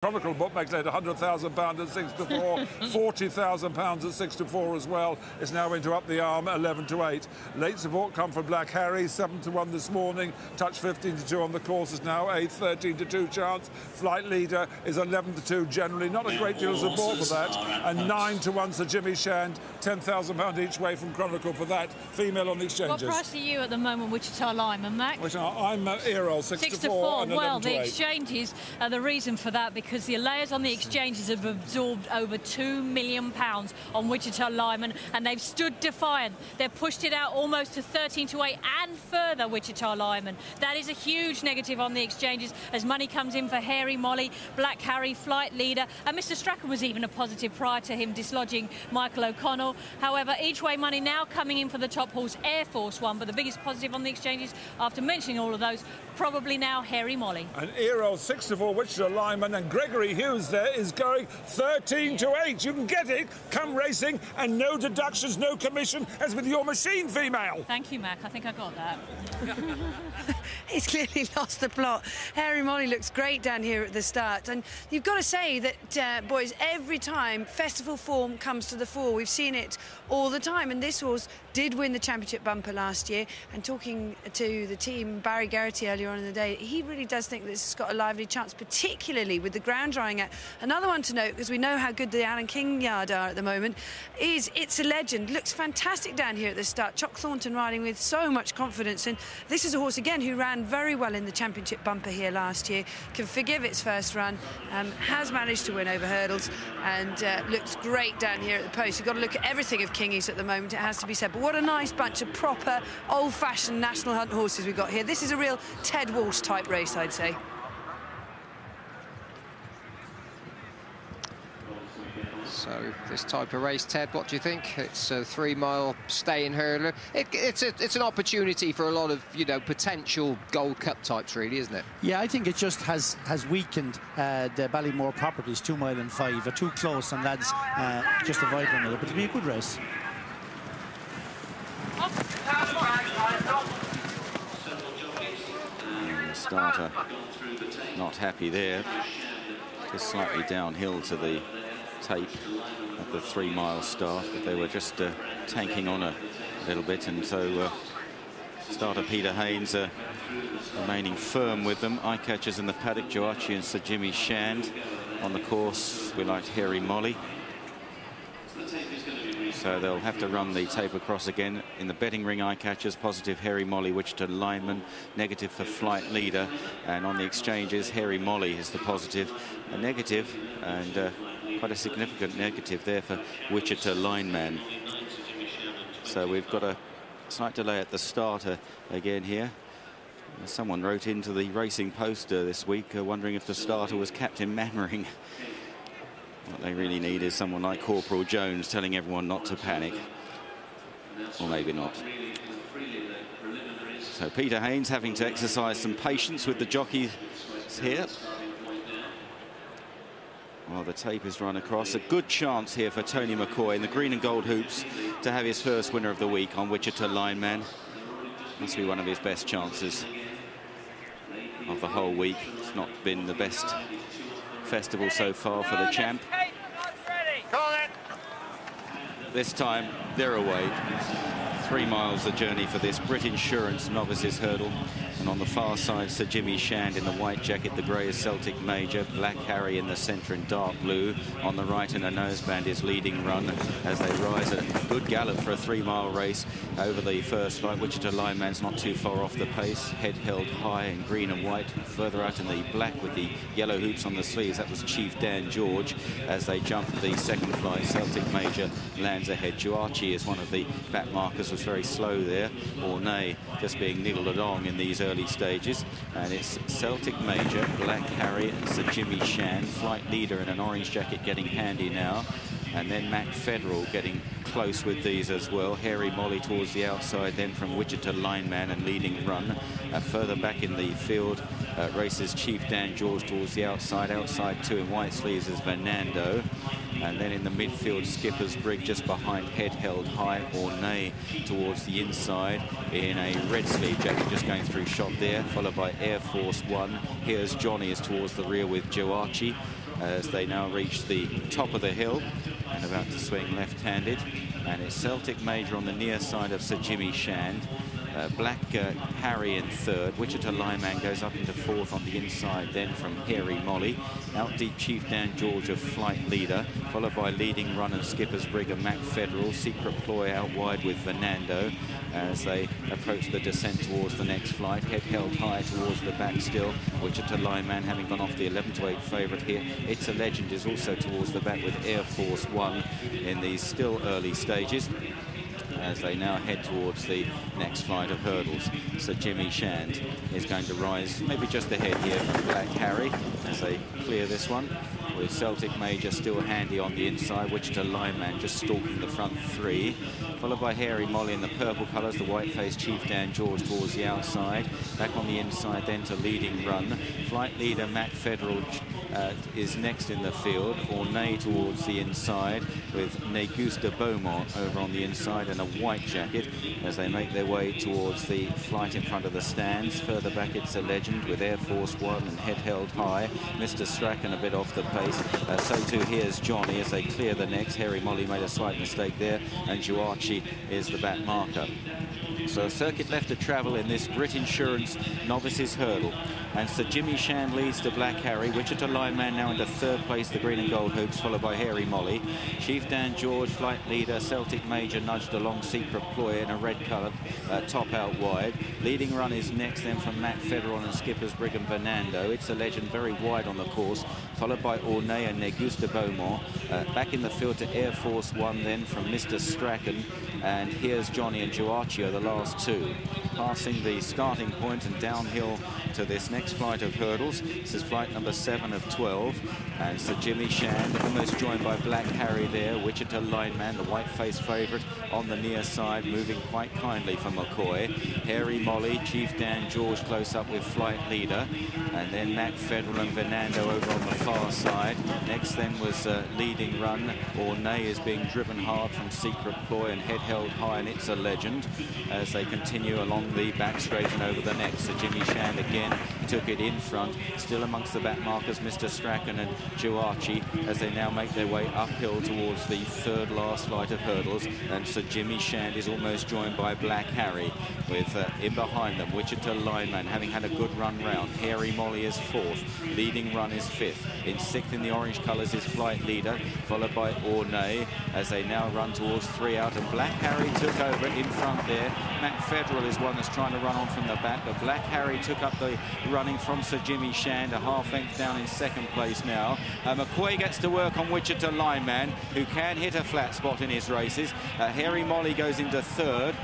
Chronicle bookmakers laid £100,000 at 6 to 4, £40,000 at 6 to 4 as well. It's now into Up the Arm, 11 to 8. Late support come from Black Harry, 7 to 1 this morning. Touch 15 to 2 on the courses now, 8, 13 to 2 chance. Flight Leader is 11 to 2 generally, not a great deal of support for that. And 9 to 1 Sir Jimmy Shand, £10,000 each way from Chronicle for that. Female on the exchanges. What price are you at the moment, Wichita Lineman, Mac? I'm Earl, 6 to 4 and 11 well, to 8. the exchanges are the reason for that, because the layers on the exchanges have absorbed over £2 million on Wichita Lineman, and they've stood defiant. They've pushed it out almost to 13 to 8 and further, Wichita Lineman. That is a huge negative on the exchanges as money comes in for Hairy Molly, Black Harry, Flight Leader, and Mr. Strachan was even a positive prior to him dislodging Michael O'Connell. However, each way money now coming in for the top horse, Air Force One, but the biggest positive on the exchanges, after mentioning all of those, probably now Hairy Molly. And Earl, 6 to 4 Wichita Lineman, and Gregory Hughes there is going 13 to 8. You can get it, come racing, and no deductions, no commission, as with your machine, female. Thank you, Mac. I think I got that. He's clearly lost the plot. Hairy Molly looks great down here at the start. And you've got to say that, boys, every time festival form comes to the fore, we've seen it all the time. And this horse did win the championship bumper last year. And talking to the team, Barry Geraghty, earlier on in the day, he really does think that this has got a lively chance, particularly with the ground drying out. Another one to note, because we know how good the Alan King yard are at the moment, is Itsa Legend. Looks fantastic down here at the start. Chock Thornton riding with so much confidence. And this is a horse, again, who ran very well in the championship bumper here last year. Can forgive its first run. Has managed to win over hurdles and looks great down here at the post. You've got to look at everything of Kingies at the moment, it has to be said. But what a nice bunch of proper, old-fashioned National Hunt horses we've got here. This is a real Ted Walsh type race, I'd say. So this type of race, Ted, what do you think? It's a 3-mile staying hurdler. It's an opportunity for a lot of, you know, potential Gold Cup types, really, isn't it? Yeah, I think it just has weakened the Ballymore properties, 2 mile and 5 are too close, and lads just avoid one another. But it'll be a good race. The starter not happy there. Just slightly downhill to the tape at the 3-mile start, but they were just tanking on a little bit, and so starter Peter Haynes remaining firm with them. Eye catchers in the paddock, Joachim and Sir Jimmy Shand. On the course, we liked Hairy Molly. So they'll have to run the tape across again. In the betting ring, eye catchers, positive Hairy Molly, Wichita Lineman, negative for Flight Leader. And on the exchanges, Hairy Molly is the positive, a negative, and quite a significant negative there for Wichita Lineman. So we've got a slight delay at the starter again here. Someone wrote into the Racing Poster this week wondering if the starter was Captain Mannering. What they really need is someone like Corporal Jones telling everyone not to panic. Or maybe not. So Peter Haynes having to exercise some patience with the jockeys here. Well, the tape is run across. A good chance here for Tony McCoy in the green and gold hoops to have his first winner of the week on Wichita Lineman. Must be one of his best chances of the whole week. It's not been the best festival so far for the champ. This time they're away. 3 miles the journey for this Brit Insurance Novices hurdle. And on the far side, Sir Jimmy Shand in the white jacket, the grey is Celtic Major, Black Harry in the centre in dark blue. On the right in a noseband is Leading Run as they rise. A good gallop for a 3-mile race over the first flight. Wichita Lineman's not too far off the pace. Head held high in green and white. Further out in the black with the yellow hoops on the sleeves, that was Chief Dan George as they jumped the second flight. Celtic Major lands ahead. Joachim is one of the back markers, was very slow there. Ornay just being niggled along in these early stages, and it's Celtic Major, Black Harry and Sir Jimmy Shand. Flight Leader in an orange jacket getting handy now, and then Mac Federal getting close with these as well. Hairy Molly towards the outside, then from Wichita Lineman and Leading Run. Further back in the field races Chief Dan George towards the outside. Outside 2 in white sleeves is Fernando. And then in the midfield, Skipper's Brig just behind, Head Held High, Ornay towards the inside in a red sleeve jacket just going through shot there, followed by Air Force One. Here's Johnny is towards the rear with Joachim. as they now reach the top of the hill and about to swing left-handed. And it's Celtic Major on the near side of Sir Jimmy Shand. Black Harry in third. Wichita Lineman goes up into fourth on the inside, then from Hairy Molly. Out deep, Chief Dan George of Flight Leader, followed by Leading Run and Skipper's Brig and Mac Federal. Secret Ploy out wide with Fernando as they approach the descent towards the next flight. Head held high towards the back still. Wichita Lineman having gone off the 11-8 favourite here. Itsa Legend is also towards the back with Air Force One in these still early stages, as they now head towards the next flight of hurdles. So Jimmy Shand is going to rise maybe just ahead here from Black Harry as they clear this one, with Celtic Major still handy on the inside. Wichita Lineman just stalking the front three, followed by Hairy Molly in the purple colours, the white-faced Chief Dan George towards the outside. Back on the inside then to Leading Run. Flight Leader Mac Federal is next in the field. Ornay towards the inside with Negusta Beaumont over on the inside and a white jacket as they make their way towards the flight in front of the stands. Further back it's a Legend with Air Force One and Head Held High. Mr. Strachan a bit off the pace. So too here's Johnny as they clear the next. Hairy Molly made a slight mistake there, and Juarchi is the back marker. So a circuit left to travel in this Brit Insurance Novices Hurdle. And Sir Jimmy Shand leads to Black Harry. Wichita Lineman now into third place, the green and gold hoops, followed by Hairy Molly. Chief Dan George, Flight Leader, Celtic Major nudged along Secret Ploy in a red coloured top out wide. Leading Run is next, then from Mac Federal and Skipper's Brig and Fernando. It's a Legend very wide on the course, followed by Ornay and Negusta Beaumont. Back in the field to Air Force One, then from Mr. Strachan. And here's Johnny and Juarchi, the last two. Passing the starting point and downhill to this next flight of hurdles. This is flight number 7 of 12. And Sir Jimmy Shand almost joined by Black Harry there. Wichita Lineman, the white-faced favourite on the near side, moving quite kindly for McCoy. Hairy Molly, Chief Dan George close up with Flight Leader. And then Mac Federal and Fernando over on the far side. Next then was Leading Run. Ornay is being driven hard from Secret Ploy and Head Held High, and It's a Legend as they continue along the back straight and over the next. So Jimmy Shand again took it in front, still amongst the back markers, Mr. Strachan and Juarchi, as they now make their way uphill towards the third last flight of hurdles. And so Jimmy Shand is almost joined by Black Harry, with in behind them Wichita Lineman having had a good run round. Hairy Molly is fourth, Leading Run is fifth. In sixth in the orange colours is Flight Leader, followed by Ornay as they now run towards three out, and Black Harry took over in front there. Mac Federal is one that's trying to run on from the back, but Black Harry took up the running from Sir Jimmy Shand, a half length down in second place now. McCoy gets to work on Wichita Lineman, who can hit a flat spot in his races. Hairy Molly goes into third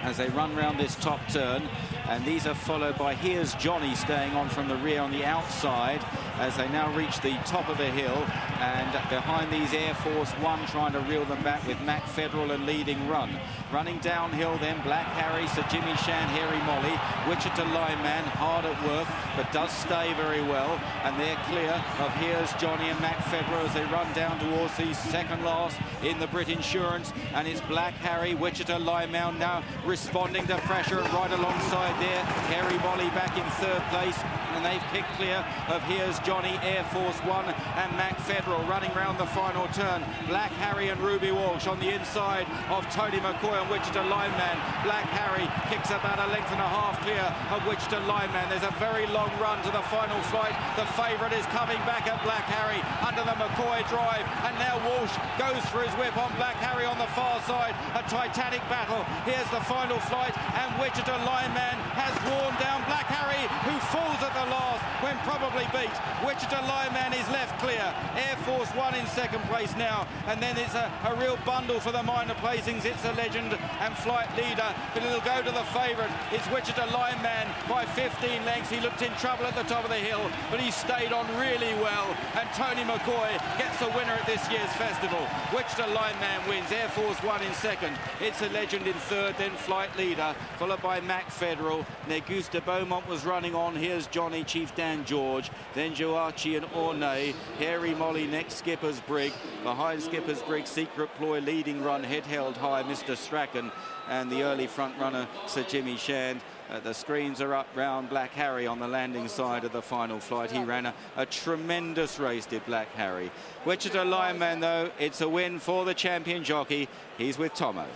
as they run round this top turn, and these are followed by Here's Johnny staying on from the rear on the outside as they now reach the top of the hill, and behind these Air Force One trying to reel them back with Mac Federal and Leading Run. Running downhill then Black Harry, Sir Jimmy Shand, Hairy Molly. Wichita Lineman hard at work but does stay very well, and they're clear of Here's Johnny and Mac Federal as they run down towards the second last in the Brit Insurance, and it's Black Harry, Wichita Lineman now responding to pressure right alongside there. Hairy Molly back in third place, and they've kicked clear of Here's Johnny, Air Force One and Mac Federal running round the final turn. Black Harry and Ruby Walsh on the inside of Tony McCoy and Wichita Lineman. Black Harry kicks about a length and a half clear of Wichita Lineman. There's a very long run to the final flight. The favourite is coming back at Black Harry under the McCoy drive, and now Walsh goes for his whip on Black Harry on the far side. A titanic battle. Here's the final flight, and Wichita Lineman has worn down Black Harry, who falls at the last when probably beat. Wichita Lineman is left clear. Air Force One in second place now, and then it's a real bundle for the minor placings. It's a Legend and Flight Leader, but it'll go to the favourite. It's Wichita Lineman by 15 lengths. He looked in trouble at the top of the hill, but he stayed on really well, and Tony McCoy gets the winner at this year's festival. Wichita Lineman wins, Air Force One in second. It's a Legend in third, then Flight Leader, followed by Mac Federal. Negusta Beaumont was running on. Here's Johnny, Chief Dan George, then Juarchi and Ornay. Hairy Molly next, Skipper's Brig. Behind Skipper's Brig, Secret Ploy, Leading Run, Head Held High, Mr. Strachan, and the early front runner, Sir Jimmy Shand. The screens are up round Black Harry on the landing side of the final flight. He ran a tremendous race, did Black Harry. Wichita Lineman, though, it's a win for the champion jockey. He's with Tomo.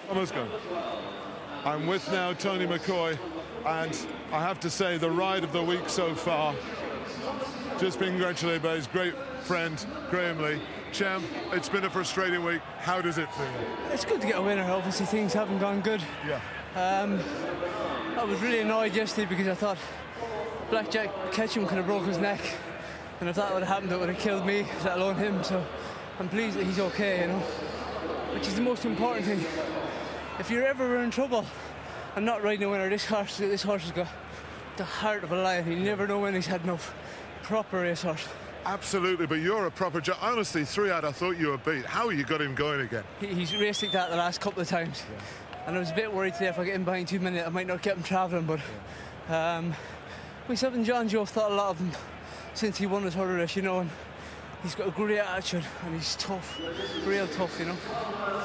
Tomo's gone. I'm with now Tony McCoy, and I have to say the ride of the week so far, just being congratulated by his great friend Graham Lee. Champ, it's been a frustrating week. How does it feel? It's good to get a winner. Obviously things haven't gone good. Yeah. I was really annoyed yesterday because I thought Blackjack Ketchum could have broke his neck, and if that would have happened it would have killed me, let alone him. So I'm pleased that he's okay, you know, which is the most important thing. If you're ever in trouble and not riding a winner, this horse has got the heart of a lion. You never know when he's had no proper racehorse. Absolutely, but you're a proper honestly, 3 out I thought you were beat. How you got him going again? He's raced like that the last couple of times. Yeah. And I was a bit worried today if I get him behind 2 minutes I might not get him travelling, but myself and John Joe thought a lot of him since he won his hurdle race, you know, and he's got a great attitude and he's tough, real tough, you know.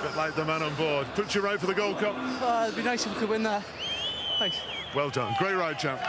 Bit like the man on board. Put you right for the Gold Cup. It'd be nice if we could win that. Thanks. Well done. Great ride, champ.